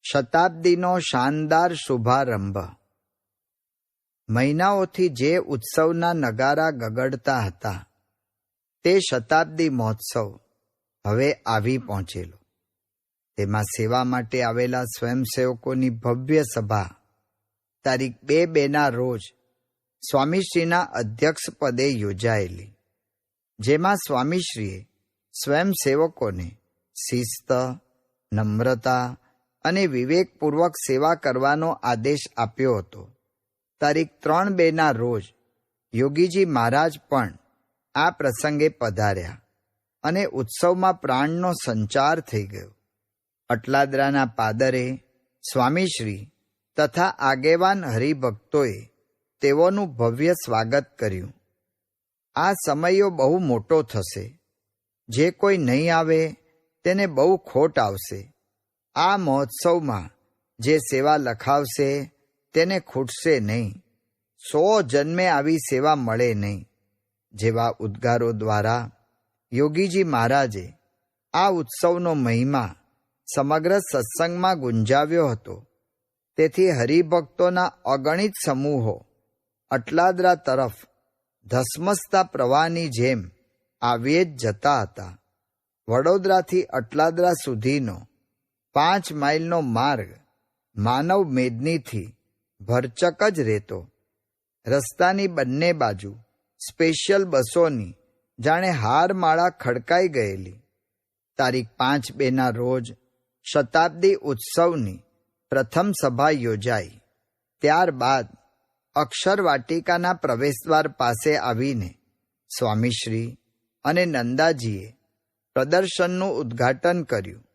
શતાબ્દીનો શાનદાર શુભારંભ. મહિનાઓથી જે ઉત્સવના નગારા ગગડતા હતા તે શતાબ્દી મહોત્સવ હવે આવી પહોંચેલો. તેમાં સેવા માટે આવેલા સ્વયંસેવકોની ભવ્ય સભા તારીખ 2/2ના રોજ સ્વામીશ્રીના અધ્યક્ષ પદે યોજાયેલી, જેમાં સ્વામીશ્રીએ સ્વયંસેવકોને શિસ્ત, નમ્રતા અને વિવેકપૂર્વક સેવા કરવાનો આદેશ આપ્યો હતો. તારીખ 3/2ના રોજ યોગીજી મહારાજ પણ આ પ્રસંગે પધાર્યા અને ઉત્સવમાં પ્રાણનો સંચાર થઈ ગયો. અટલાદરાના પાદરે સ્વામીશ્રી તથા આગેવાન હરિભક્તોએ તેઓનું ભવ્ય સ્વાગત કર્યું. આ સમયો બહુ મોટો થશે. જે કોઈ નહીં આવે તેને બહુ ખોટ આવશે. આ મહોત્સવમાં જે સેવા લખાવશે તેને ખૂટશે નહીં. 100 જન્મે આવી સેવા મળે નહીં જેવા ઉદ્ગારો દ્વારા યોગીજી મહારાજે આ ઉત્સવનો મહિમા સમગ્ર સત્સંગમાં ગુંજાવ્યો હતો. તેથી હરિભક્તોના અગણિત સમૂહો અટલાદરા તરફ ધસમસતા પ્રવાહની જેમ આવ્યે જ જતા હતા. વડોદરાથી અટલાદરા સુધીનો 5 માઇલનો માર્ગ માનવ મેદનીથી ભરચક જ રહેતો. રસ્તાની બંને બાજુ સ્પેશિયલ બસોની જાણે હારમાળા ખડકાઈ ગયેલી. તારીખ 5/2ના રોજ શતાબ્દી ઉત્સવની પ્રથમ સભા યોજાઈ. ત્યારબાદ અક્ષરવાટિકાના પ્રવેશદ્વાર પાસે આવીને સ્વામીશ્રી અને નંદાજીએ પ્રદર્શનનું ઉદ્ઘાટન કર્યું.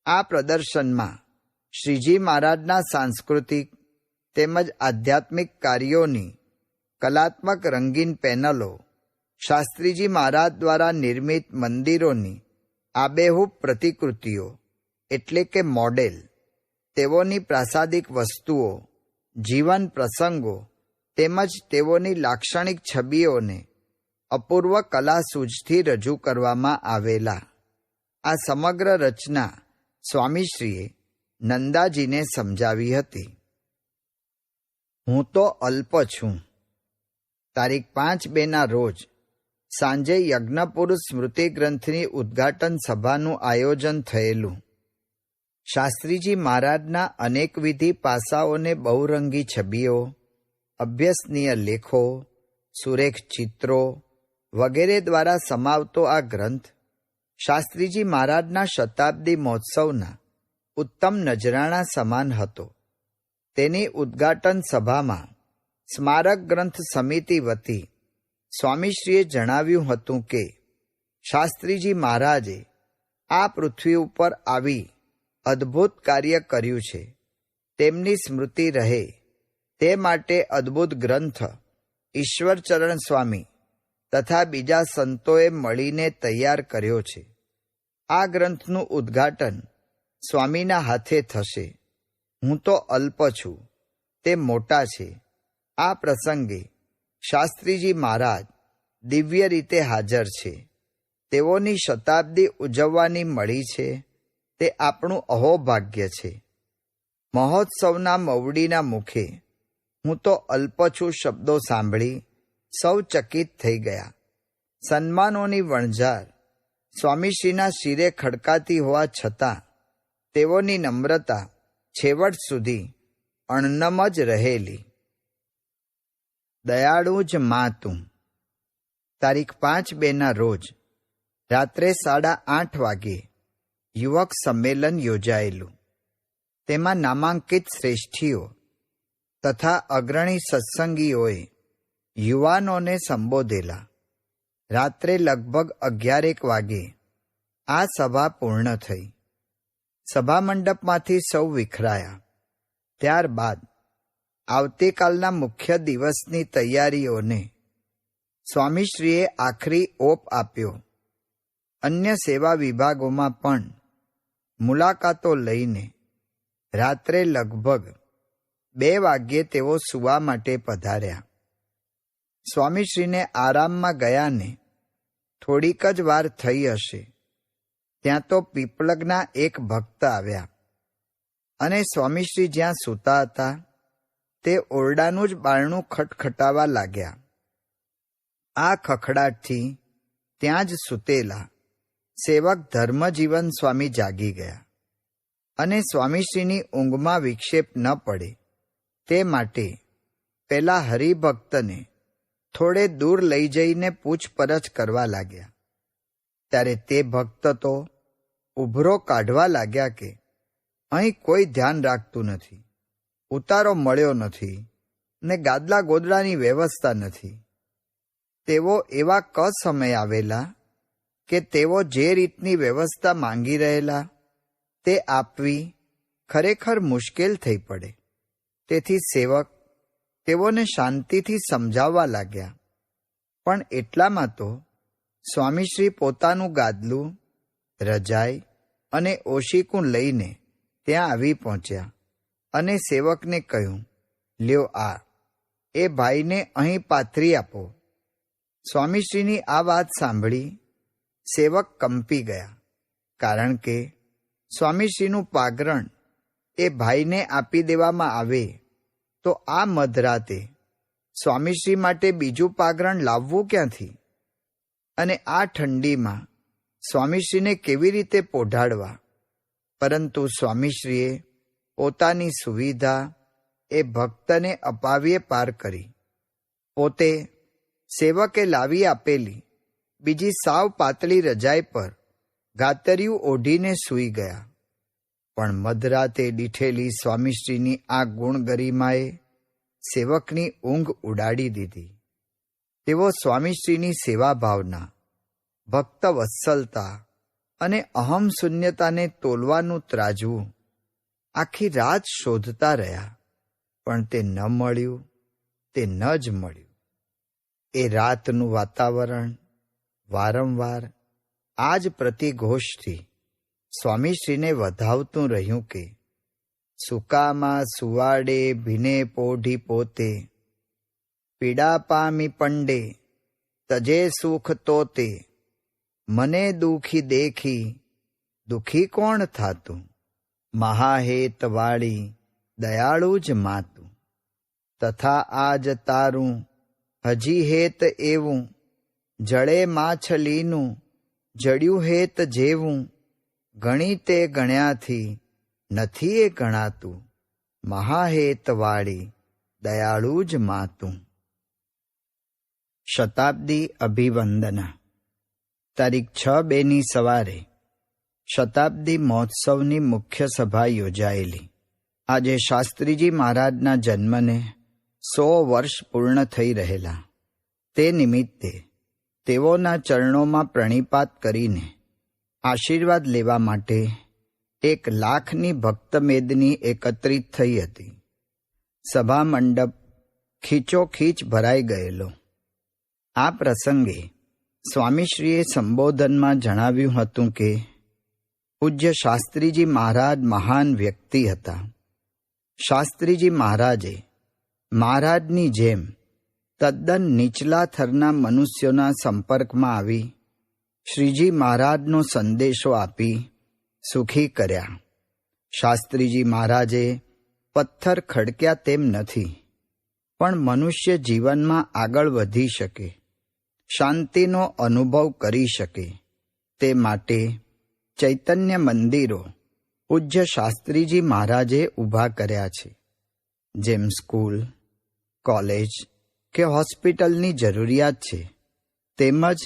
આ પ્રદર્શનમાં શ્રીજી મહારાજના સાંસ્કૃતિક તેમજ આધ્યાત્મિક કાર્યોની કલાત્મક રંગીન પેનલો, શાસ્ત્રીજી મહારાજ દ્વારા નિર્મિત મંદિરોની આબેહૂબ પ્રતિકૃતિઓ એટલે કે મોડેલ, તેઓની પ્રાસાદિક વસ્તુઓ, જીવન પ્રસંગો તેમજ તેઓની લાક્ષણિક છબીઓને અપૂર્વ કલાસૂઝથી રજૂ કરવામાં આવેલા. આ સમગ્ર રચના સ્વામીશ્રીએ નંદાજીને સમજાવી હતી. હું તો અલ્પ છું. તારીખ 5/2ના રોજ સાંજે યજ્ઞપુરુષ સ્મૃતિ ગ્રંથની ઉદ્ઘાટન સભાનું આયોજન થયેલું. શાસ્ત્રીજી મહારાજના અનેકવિધિ પાસાઓને બહુરંગી છબીઓ, અભ્યસનીય લેખો, સુરેખ ચિત્રો વગેરે દ્વારા સમાવતો આ ગ્રંથ શાસ્ત્રીજી મહારાજના શતાબ્દી મહોત્સવના ઉત્તમ નજરાણા સમાન હતો. તેની ઉદ્ઘાટન સભામાં સ્મારક ગ્રંથ સમિતિ વતી સ્વામીશ્રીએ જણાવ્યું હતું કે શાસ્ત્રીજી મહારાજે આ પૃથ્વી ઉપર આવી અદ્ભુત કાર્ય કર્યું છે. તેમની સ્મૃતિ રહે તે માટે અદ્ભુત ગ્રંથ ઈશ્વરચરણ સ્વામી તથા બીજા સંતોએ મળીને તૈયાર કર્યો છે. આ ગ્રંથનું ઉદ્ઘાટન સ્વામીના હાથે થશે. હું તો અલ્પ છું, તે મોટા છે. આ પ્રસંગે શાસ્ત્રીજી મહારાજ દિવ્ય રીતે હાજર છે. તેઓની શતાબ્દી ઉજવવાની મળી છે તે આપણું અહોભાગ્ય છે. મહોત્સવના મવડીના મુખે હું તો અલ્પ છું શબ્દો સાંભળી સૌ ચકિત થઈ ગયા. સન્માનોની વણઝાર સ્વામીશ્રીના શિરે ખડકાતી હોવા છતાં તેઓની નમ્રતા છેવટ સુધી અણનમ જ રહેલી. દયાળુ જ માં તું. તારીખ 5/2ના રોજ રાત્રે 8:30 વાગ્યે યુવક સંમેલન યોજાયેલું. તેમાં નામાંકિત શ્રેષ્ઠીઓ તથા અગ્રણી સત્સંગીઓએ યુવાનોને સંબોધેલા. રાત્રે લગભગ 11 વાગ્યે આ સભા પૂર્ણ થઈ. સભા મંડપમાંથી સૌ વિખરાયા. ત્યારબાદ આવતીકાલના મુખ્ય દિવસની તૈયારીઓને સ્વામીશ્રીએ આખરી ઓપ આપ્યો. અન્ય સેવા વિભાગોમાં પણ મુલાકાતો લઈને રાત્રે લગભગ 2 વાગ્યે તેઓ સૂવા માટે પધાર્યા. સ્વામીશ્રીને આરામમાં ગયાને થોડીક જ વાર થઈ હશે ત્યાં તો પીપળગના એક ભક્ત આવ્યા અને સ્વામીશ્રી જ્યાં સૂતા હતા તે ઓરડાનું જ બારણું ખટખટાવા લાગ્યા. આ ખખડાટથી ત્યાં જ સૂતેલા સેવક ધર્મજીવન સ્વામી જાગી ગયા અને સ્વામીશ્રીની ઊંઘમાં વિક્ષેપ ન પડે તે માટે પેલા હરિભક્તને થોડે દૂર લઈ જઈને પૂછપરછ કરવા લાગ્યા. ત્યારે તે ભક્ત તો ઉભરો કાઢવા લાગ્યા કે અહીં કોઈ ધ્યાન રાખતું નથી, ઉતારો મળ્યો નથી ને ગાદલા ગોદડાની વ્યવસ્થા નથી. તેઓ એવા સમય આવેલા કે તેઓ જે રીતની વ્યવસ્થા માંગી રહેલા તે આપવી ખરેખર મુશ્કેલ થઈ પડે. તેથી સેવક તેઓને શાંતિથી સમજાવવા લાગ્યા. પણ એટલામાં તો સ્વામીશ્રી પોતાનું ગાદલું, રજાઈ અને ઓશીકું લઈને ત્યાં આવી પહોંચ્યા અને સેવકને કહ્યું, લ્યો આ, એ ભાઈને અહીં પાથરી આપો. સ્વામીશ્રીની આ વાત સાંભળી સેવક કંપી ગયા, કારણ કે સ્વામીશ્રીનું પાગરણ એ ભાઈને આપી દેવામાં આવે તો આ મધરાતે સ્વામીશ્રી માટે બીજું પાગરણ લાવવું ક્યાંથી? અને આ ઠંડીમાં સ્વામીશ્રીને કેવી રીતે પોઢાડવા? પરંતુ સ્વામીશ્રીએ પોતાની સુવિધા એ ભક્તને અપાવીએ પાર કરી. પોતે સેવકે લાવી આપેલી બીજી સાવ પાતળી રજાઈ પર ગાતરિયું ઓઢીને સૂઈ ગયા. પણ મધરાતે દીઠેલી સ્વામીશ્રીની આ ગુણગરિમાએ સેવકની ઊંઘ ઉડાડી દીધી. તેઓ સ્વામીશ્રીની સેવા ભાવના, ભક્ત વત્સલતા અને અહમ શૂન્યતાને તોલવાનું ત્રાજવું આખી રાત શોધતા રહ્યા, પણ તે ન મળ્યું, તે ન જ મળ્યું. એ રાતનું વાતાવરણ વારંવાર આ જ પ્રતિઘોષથી સ્વામીશ્રીને વધાવતું રહ્યું કે સુકામાં સુવાડે ભીને પોઢી પોતે, પીડા પામી પંડે તજે સુખ તોતે, મને દુખી દેખી દુખી કોણ થાતું, મહાહેત વાળી દયાળુ જ માતું, તથા આજ તારું હજી હેત એવું, જળે માછલીનું જડ્યું હેત જેવું, ગણી તે ગણ્યાથી નથી એ ગણાતું, મહાહેત વાળી દયાળુ જ માતું. શતાબ્દી અભિવંદના. તારીખ 6/2ની સવારે શતાબ્દી મહોત્સવની મુખ્ય સભા યોજાયેલી. આજે શાસ્ત્રીજી મહારાજના જન્મને 100 વર્ષ પૂર્ણ થઈ રહેલા. તે નિમિત્તે તેઓના ચરણોમાં પ્રણિપાત કરીને આશીર્વાદ લેવા માટે 1 લાખની ભક્તમેદની એકત્રિત થઈ હતી. સભા મંડપ ખીચોખીચ ભરાઈ ગયેલો. આ પ્રસંગે સ્વામીશ્રીએ સંબોધનમાં જણાવ્યું હતું કે પૂજ્ય શાસ્ત્રીજી મહારાજ મહાન વ્યક્તિ હતા. શાસ્ત્રીજી મહારાજે મહારાજની જેમ તદ્દન નીચલા થરના મનુષ્યોના સંપર્કમાં આવી શ્રીજી મહારાજનો સંદેશો આપી સુખી કર્યા. શાસ્ત્રીજી મહારાજે પથ્થર ખડક્યા તેમ નથી, પણ મનુષ્ય જીવનમાં આગળ વધી શકે, શાંતિનો અનુભવ કરી શકે તે માટે ચૈતન્ય મંદિરો પૂજ્ય શાસ્ત્રીજી મહારાજે ઊભા કર્યા છે. જેમ સ્કૂલ, કોલેજ કે હોસ્પિટલની જરૂરિયાત છે, તેમજ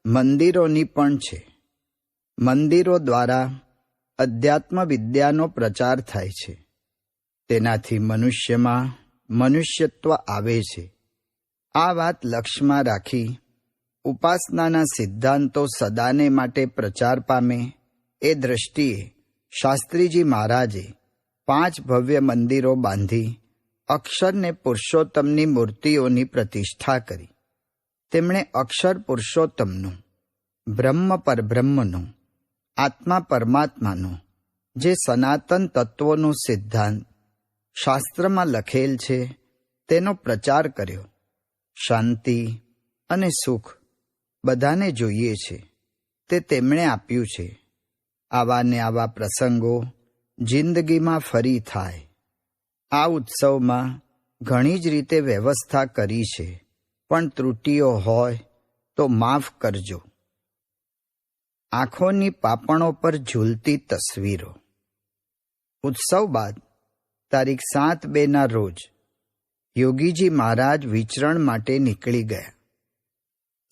મંદિરોની પણ છે. મંદિરો દ્વારા અધ્યાત્મ વિદ્યાનો પ્રચાર થાય છે. તેનાથી મનુષ્યમાં મનુષ્યત્વ આવે છે. આ વાત લક્ષ્યમાં રાખી ઉપાસનાના સિદ્ધાંતો સદાને માટે પ્રચાર પામે એ દૃષ્ટિએ શાસ્ત્રીજી મહારાજે 5 ભવ્ય મંદિરો બાંધી અક્ષરને પુરુષોત્તમની મૂર્તિઓની પ્રતિષ્ઠા કરી. તેમણે અક્ષર પુરુષોત્તમનું, બ્રહ્મ પરબ્રહ્મનું, આત્મા પરમાત્માનું જે સનાતન તત્વોનો સિદ્ધાંત શાસ્ત્રમાં લખેલ છે તેનો પ્રચાર કર્યો. શાંતિ અને સુખ બધાને જોઈએ છે તે તેમણે આપ્યું છે. આવા ને આવા પ્રસંગો જિંદગીમાં ફરી થાય. આ ઉત્સવમાં ઘણી જ રીતે વ્યવસ્થા કરી છે, પણ ત્રુટિઓ હોય તો માફ કરજો. આંખોની પાપણો પર ઝૂલતી તસવીરો. ઉત્સવ બાદ તારીખ 7/2ના રોજ યોગીજી મહારાજ વિચરણ માટે નીકળી ગયા.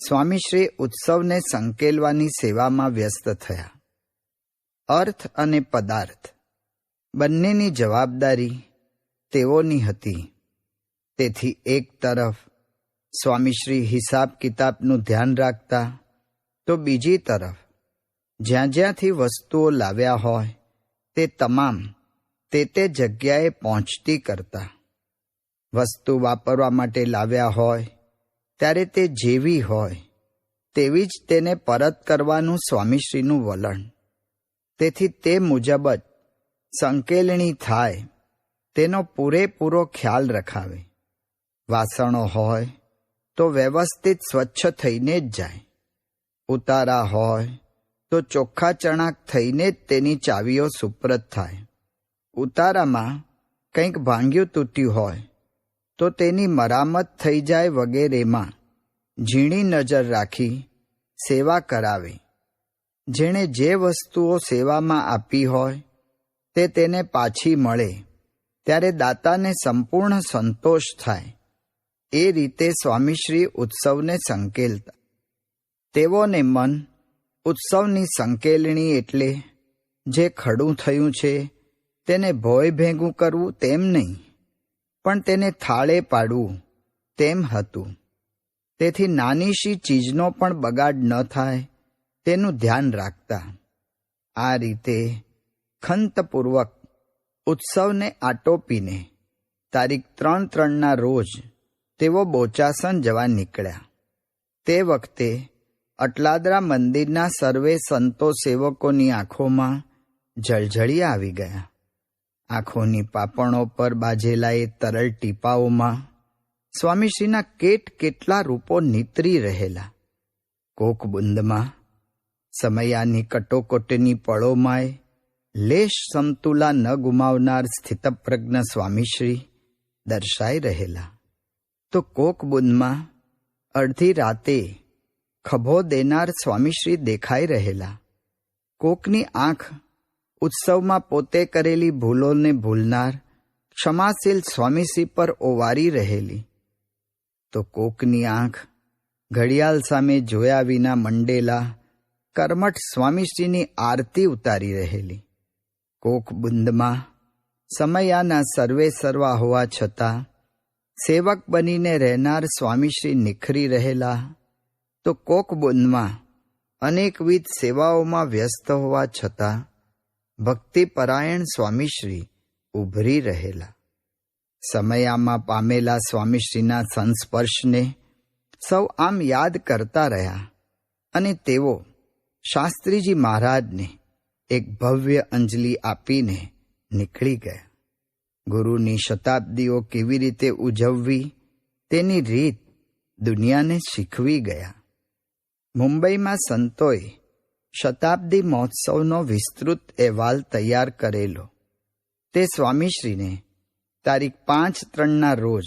સ્વામીશ્રી ઉત્સવને સંકેલવાની સેવામાં વ્યસ્ત થયા. અર્થ અને પદાર્થ બંનેની જવાબદારી તેઓની હતી. તેથી એક તરફ સ્વામીશ્રી હિસાબ કિતાબનું ધ્યાન રાખતા, તો બીજી તરફ જ્યાં જ્યાંથી વસ્તુઓ લાવ્યા હોય તે તમામ તે જગ્યાએ પહોંચતી કરતા. વસ્તુ વાપરવા માટે લાવ્યા હોય ત્યારે તે જેવી હોય તેવી જ તેને પરત કરવાનું સ્વામીશ્રીનું વલણ. તેથી તે મુજબ જ સંકેલણી થાય તેનો પૂરેપૂરો ખ્યાલ રખાવે. વાસણો હોય તો વ્યવસ્થિત સ્વચ્છ થઈને જ જાય. ઉતારા હોય તો ચોખ્ખા ચણાક થઈને જ તેની ચાવીઓ સુપ્રત થાય. ઉતારામાં કંઈક ભાંગ્યું તૂટ્યું હોય તો તેની મરામત થઈ જાય વગેરેમાં ઝીણી નજર રાખી સેવા કરાવે. જેણે જે વસ્તુઓ સેવામાં આપી હોય તે તેને પાછી મળે ત્યારે દાતાને સંપૂર્ણ સંતોષ થાય. એ રીતે સ્વામીશ્રી ઉત્સવને સંકેલતા. તેઓને મન ઉત્સવની સંકેલણી એટલે જે ખડું થયું છે તેને ભોય ભેગું કરવું તેમ નહીં, પણ તેને થાળે પાડવું તેમ હતું. તેથી નાનીશી ચીજનો પણ બગાડ ન થાય તેનું ધ્યાન રાખતા. આ રીતે ખંતપૂર્વક ઉત્સવને આટોપીને તારીખ 3/3ના રોજ તેઓ બોચાસણ જવા નીકળ્યા. તે વખતે અટલાદરા મંદિરના સર્વે સંતો સેવકોની આંખોમાં જળજળી આવી ગયા. આંખોની પાપણો પર બાજેલા એ તરલ ટીપાઓમાં સ્વામીશ્રીના કેટલા રૂપો નીતરી રહેલા. કોક બુંદમાં સમયાની કટોકટીની પળોમાંય લેશ સમતુલા ન ગુમાવનાર સ્થિતપ્રજ્ઞ સ્વામીશ્રી દર્શાઈ રહેલા. તો કોક બુંદમાં અડધી રાતે ખભો દેનાર સ્વામીશ્રી દેખાઈ રહેલા. કોકની આંખ ઉત્સવમાં પોતે કરેલી ભૂલોને ભૂલનાર ક્ષમાશીલ સ્વામીશ્રી પર ઓવારી રહેલી. તો કોકની આંખ ઘડિયાળ સામે જોયા વિના મંડેલા કર્મઠ સ્વામીશ્રીની આરતી ઉતારી રહેલી. કોક બુંદમાં સમયાના સર્વે સર્વા હોવા છતાં સેવક બનીને રહેનાર સ્વામીશ્રી નિખરી રહેલા. તો કોક બુંદમાં અનેકવિધ સેવાઓમાં વ્યસ્ત હોવા છતાં ભક્તિપરાયણ સ્વામીશ્રી ઉભરી રહેલા. સમયામાં પામેલા સ્વામીશ્રીના સંસ્પર્શને સૌ આમ યાદ કરતા રહ્યા અને તેઓ શાસ્ત્રીજી મહારાજને એક ભવ્ય અંજલિ આપીને નીકળી ગયા. ગુરુની શતાબ્દીઓ કેવી રીતે ઉજવવી તેની રીત દુનિયાને શીખવી ગયા. મુંબઈમાં સંતોએ શતાબ્દી મહોત્સવનો વિસ્તૃત અહેવાલ તૈયાર કરેલો. તે સ્વામીશ્રીને તારીખ 5/3ના રોજ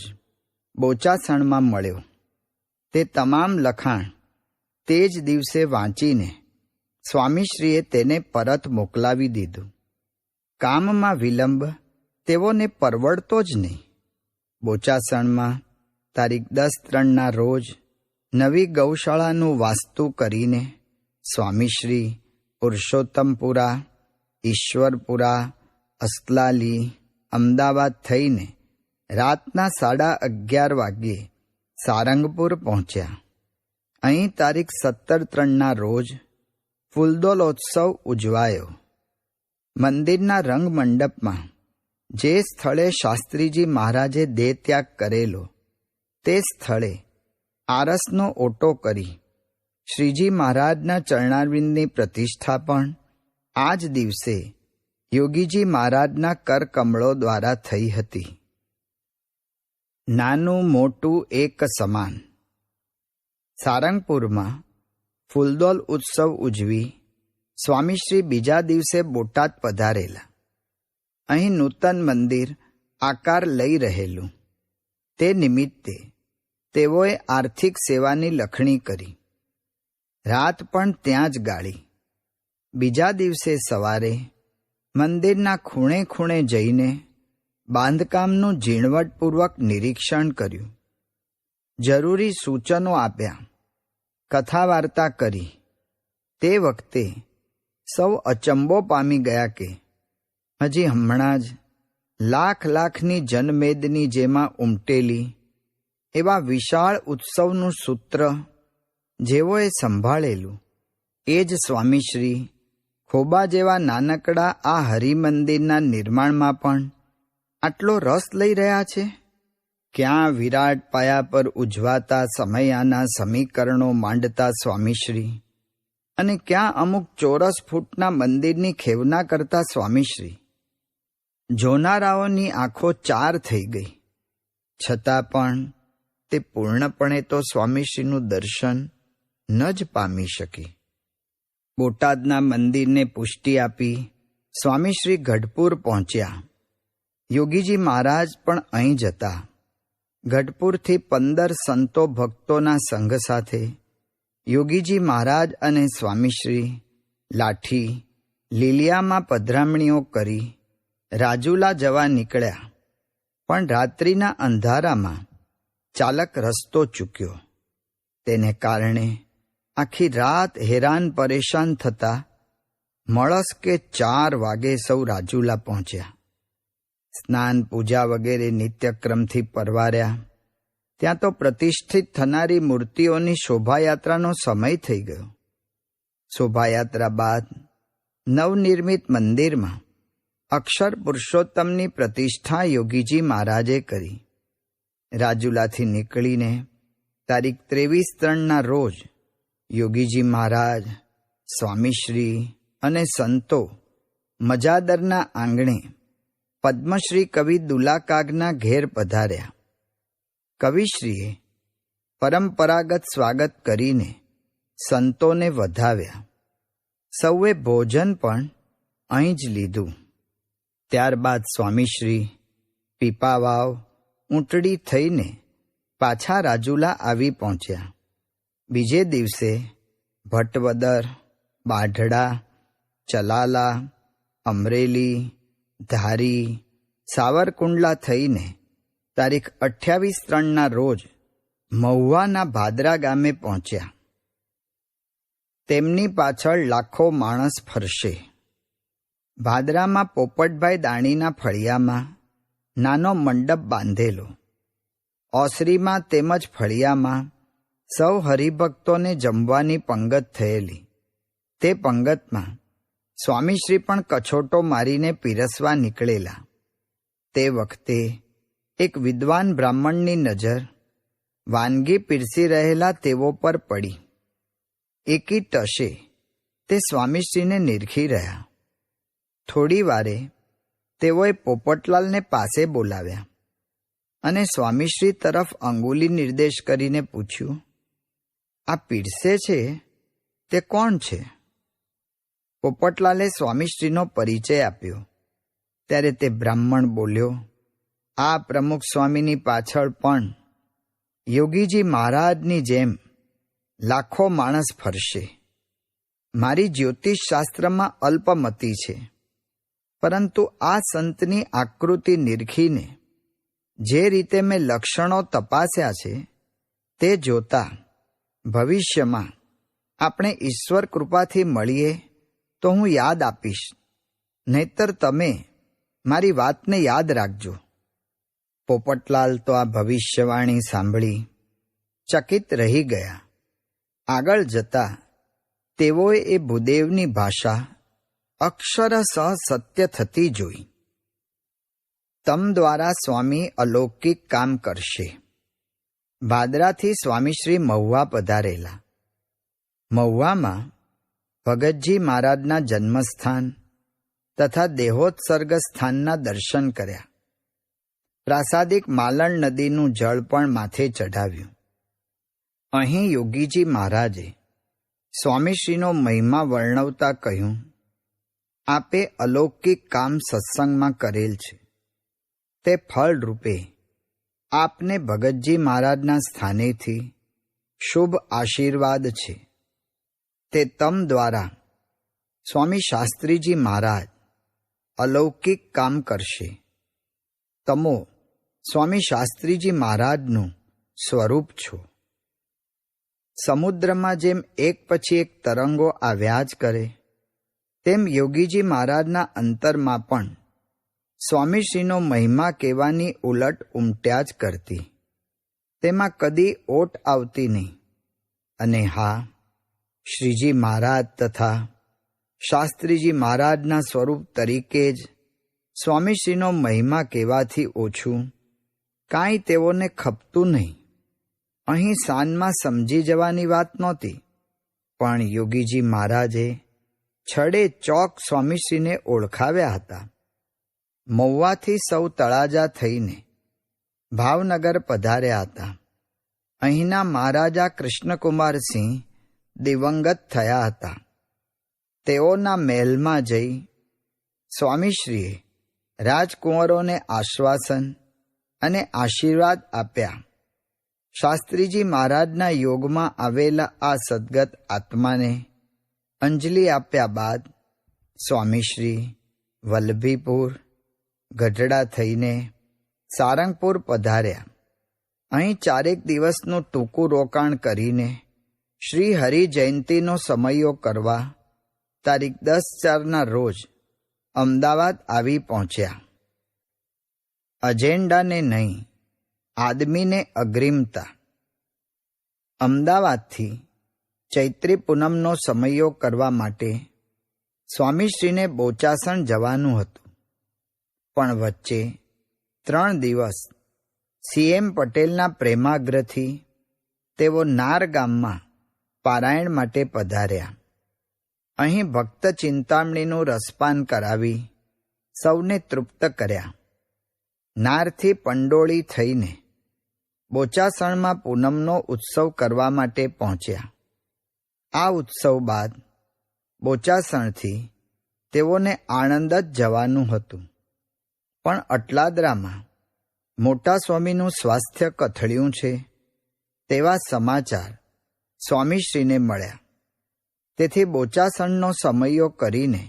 બોચાસણમાં મળ્યો. તે તમામ લખાણ તે જ દિવસે વાંચીને સ્વામીશ્રીએ તેને પરત મોકલાવી દીધું. કામમાં વિલંબ તેઓને પરવડતો જ નહીં. બોચાસણમાં તારીખ 10/3ના રોજ નવી ગૌશાળાનું વાસ્તુ કરીને સ્વામીશ્રી પુરુષોત્તમપુરા, ઈશ્વરપુરા, અસલાલી, અમદાવાદ થઈને રાતના 11:30 વાગ્યે સારંગપુર પહોંચ્યા. અહીં તારીખ 17/3 રોજ ફૂલદોલોત્સવ ઉજવાયો. મંદિરના રંગમંડપમાં જે સ્થળે શાસ્ત્રીજી મહારાજે દેહત્યાગ કરેલો તે સ્થળે આરસનો ઓટો કરી શ્રીજી મહારાજના ચરણારવિંદની પ્રતિષ્ઠા પણ આ જ દિવસે યોગીજી મહારાજના કરકમળો દ્વારા થઈ હતી. નાનું મોટું એક સમાન. સારંગપુરમાં ફૂલદોલ ઉત્સવ ઉજવી સ્વામીશ્રી બીજા દિવસે બોટાદ પધારેલા. અહીં નૂતન મંદિર આકાર લઈ રહેલું. તે નિમિત્તે તેઓએ આર્થિક સેવાની લખણી કરી. રાત પણ ત્યાં જ ગાળી. બીજા દિવસે સવારે મંદિરના ખૂણે ખૂણે જઈને બાંધકામનું ઝીણવટપૂર્વક નિરીક્ષણ કર્યું. જરૂરી સૂચનો આપ્યા. કથા વાર્તા કરી. તે વખતે સૌ અચંબો પામી ગયા કે હજી હમણાં જ લાખની જનમેદની જેમાં ઉમટેલી એવા વિશાળ ઉત્સવનું સૂત્ર જેઓએ સંભાળેલું એ જ સ્વામીશ્રી ખોબા જેવા નાનકડા આ હરિમંદિરના નિર્માણમાં પણ આટલો રસ લઈ રહ્યા છે. ક્યાં વિરાટ પાયા પર ઉજવાતા સમયાના સમીકરણો માંડતા સ્વામીશ્રી અને ક્યાં અમુક ચોરસ ફૂટના મંદિરની ખેવના કરતા સ્વામીશ્રી. જોનારાઓની આંખો ચાર થઈ ગઈ. છતાં પણ તે પૂર્ણપણે તો સ્વામીશ્રીનું દર્શન ન જ પામી શકી. બોટાદના મંદિરને પુષ્ટિ આપી સ્વામીશ્રી ગઢપુર પહોંચ્યા. યોગીજી મહારાજ પણ અહીં જ હતા. ગઢપુરથી 15 સંતો ભક્તોના સંઘ સાથે યોગીજી મહારાજ અને સ્વામીશ્રી લાઠી લીલિયામાં પધરામણીઓ કરી રાજુલા જવા નીકળ્યા. પણ રાત્રિના અંધારામાં ચાલક રસ્તો ચૂક્યો. તેને કારણે આખી રાત હેરાન પરેશાન થતા મળસ્કે 4 વાગે સૌ રાજુલા પહોંચ્યા. સ્નાન પૂજા વગેરે નિત્યક્રમથી પરવાર્યા. ત્યાં તો પ્રતિષ્ઠિત થનારી મૂર્તિઓની શોભાયાત્રાનો સમય થઈ ગયો. શોભાયાત્રા બાદ નવનિર્મિત મંદિરમાં અક્ષર પુરુષોત્તમની પ્રતિષ્ઠા યોગીજી મહારાજે કરી. રાજુલાથી નીકળીને તારીખ 23/3 રોજ યોગીજી મહારાજ, સ્વામીશ્રી અને સંતો મજાદરના આંગણે પદ્મશ્રી કવિ દુલાકાગના ઘેર પધાર્યા. કવિશ્રીએ પરંપરાગત સ્વાગત કરીને સંતોને વધાવ્યા. સૌએ ભોજન પણ અહીં જ લીધું. ત્યારબાદ સ્વામીશ્રી પીપાવાવ ઊંટડી થઈને પાછા રાજુલા આવી પહોંચ્યા. બીજે દિવસે ભટવદર, બાઢડા, ચલાલા, અમરેલી, ધારી, સાવરકુંડલા થઈને તારીખ 28/3 રોજ મહુવાના ભાદરા ગામે પહોંચ્યા. તેમની પાછળ લાખો માણસ ફરશે. ભાદરામાં પોપટભાઈ દાણીના ફળિયામાં નાનો મંડપ બાંધેલો. ઓસરીમાં તેમજ ફળિયામાં સૌ હરિભક્તોને જમવાની પંગત થયેલી. તે પંગતમાં સ્વામીશ્રી પણ કછોટો મારીને પીરસવા નીકળેલા. તે વખતે એક વિદ્વાન બ્રાહ્મણની નજર વાનગી પીરસી રહેલા તેઓ પર પડી. એકી ટશે તે સ્વામીશ્રીને નિરખી રહ્યા. થોડી વારે તેઓએ પોપટલાલને પાસે બોલાવ્યા અને સ્વામીશ્રી તરફ અંગુલી નિર્દેશ કરીને પૂછ્યું, આ પીરસે છે તે કોણ છે? પોપટલાલે સ્વામીશ્રીનો પરિચય આપ્યો. ત્યારે તે બ્રાહ્મણ બોલ્યો, આ પ્રમુખ સ્વામીની પાછળ પણ યોગીજી મહારાજની જેમ લાખો માણસ ફરશે. મારી જ્યોતિષશાસ્ત્રમાં અલ્પમતી છે, પરંતુ આ સંતની આકૃતિ નિરખીને જે રીતે મેં લક્ષણો તપાસ્યા છે તે જોતા ભવિષ્યમાં આપણે ઈશ્વર કૃપાથી મળીએ તો હું યાદ આપીશ, નહીતર તમે મારી વાતને યાદ રાખજો. પોપટલાલ તો આ ભવિષ્યવાણી સાંભળી ચકિત રહી ગયા. આગળ જતા તેઓએ એ ભૂદેવની ભાષા અક્ષરશઃ સત્ય થતી જોઈ. તમ દ્વારા સ્વામી અલૌકિક કામ કરશે. ભાદરાથી સ્વામીશ્રી મહુવા પધારેલા. મહુવામાં ભગતજી મહારાજના જન્મસ્થાન તથા દેહોત્સર્ગ સ્થાનના દર્શન કર્યા. પ્રાસાદિક માલણ નદીનું જળ પણ માથે ચઢાવ્યું. અહીં યોગીજી મહારાજે સ્વામીશ્રીનો મહિમા વર્ણવતા કહ્યું, આપે અલૌકિક કામ સત્સંગમાં કરેલ છે. તે ફળરૂપે આપને ભગતજી મહારાજના સ્થાનેથી શુભ આશીર્વાદ છે. તે તમ દ્વારા સ્વામી શાસ્ત્રીજી મહારાજ અલૌકિક કામ કરશે. તમો સ્વામી શાસ્ત્રીજી મહારાજનું સ્વરૂપ છો. સમુદ્રમાં જેમ એક પછી એક તરંગો આવ્યા જ કરે, તેમ યોગીજી મહારાજના અંતરમાં પણ સ્વામીશ્રીનો મહિમા કહેવાની ઉલટ ઉમટ્યા જ કરતી. તેમાં કદી ઓટ આવતી નહીં. અને હા, શ્રીજી મહારાજ તથા શાસ્ત્રીજી મહારાજના સ્વરૂપ તરીકે જ સ્વામીશ્રીનો મહિમા કહેવાથી ઓછું કાંઈ તેઓને ખપતું નહીં. અહીં સાનમાં સમજી જવાની વાત નહોતી, પણ યોગીજી મહારાજે છડે ચોક સ્વામીશ્રીને ઓળખાવ્યા હતા. મહુવાથી સૌ તળાજા થઈને ભાવનગર પધાર્યા હતા. અહીંના મહારાજા કૃષ્ણકુમારસિંહ દિવંગત થયા હતા. તેઓના મહેલમાં જઈ સ્વામીશ્રીએ રાજકુંવરોને આશ્વાસન અને આશીર્વાદ આપ્યા. શાસ્ત્રીજી મહારાજના યોગમાં આવેલા આ સદ્ગત આત્માને અંજલિ આપ્યા બાદ સ્વામીશ્રી વલ્લભીપુર, ગઢડા થઈને સારંગપુર પધાર્યા. અહીં 4 દિવસનું ટૂંકું રોકાણ કરીને શ્રી હરિ જયંતીનો સમયો કરવા તારીખ 10/4ના રોજ અમદાવાદ આવી પહોંચ્યા. અજેન્ડાને નહીં, આદમીને અગ્રિમતા. અમદાવાદથી ચૈત્રી પૂનમનો સમયો કરવા માટે સ્વામીશ્રીને બોચાસણ જવાનું હતું. પણ વચ્ચે 3 દિવસ CM પટેલના પ્રેમાગ્રહથી તેઓ નાર ગામમાં પારાયણ માટે પધાર્યા. અહીં ભક્ત ચિંતામણીનું રસપાન કરાવી સૌને તૃપ્ત કર્યા. નારથી પંડોળી થઈને બોચાસણમાં પૂનમનો ઉત્સવ કરવા માટે પહોંચ્યા. આ ઉત્સવ બાદ બોચાસણથી તેઓને આણંદ જ જવાનું હતું. પણ અટલાદરામાં મોટા સ્વામીનું સ્વાસ્થ્ય કથળ્યું છે તેવા સમાચાર સ્વામીશ્રીને મળ્યા. તેથી બોચાસણનો સમયો કરીને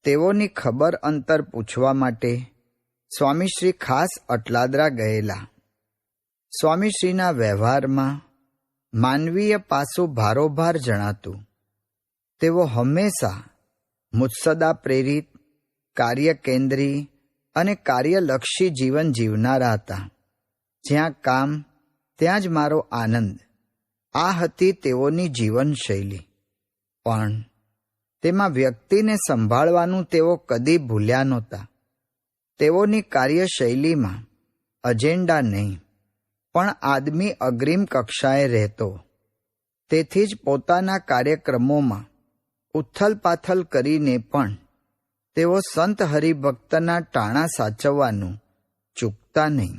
તેઓની ખબર અંતર પૂછવા માટે સ્વામીશ્રી ખાસ અટલાદરા ગયેલા. સ્વામીશ્રીના વ્યવહારમાં માનવીય પાસું ભારોભાર જણાતું. તેઓ હંમેશા મુત્સદા પ્રેરિત, કાર્યકેન્દ્રી અને કાર્યલક્ષી જીવન જીવનારા હતા. જ્યાં કામ ત્યાં જ મારો આનંદ, આ હતી તેઓની જીવનશૈલી. પણ તેમાં વ્યક્તિને સંભાળવાનું તેઓ કદી ભૂલ્યા નહોતા. તેઓની કાર્યશૈલીમાં અજેન્ડા નહીં, પણ આદમી અગ્રિમ કક્ષાએ રહેતો. તેથી જ પોતાના કાર્યક્રમોમાં ઉથલપાથલ કરીને પણ તેઓ સંત હરિભક્તના ટાણા સાચવવાનું ચૂકતા નહીં.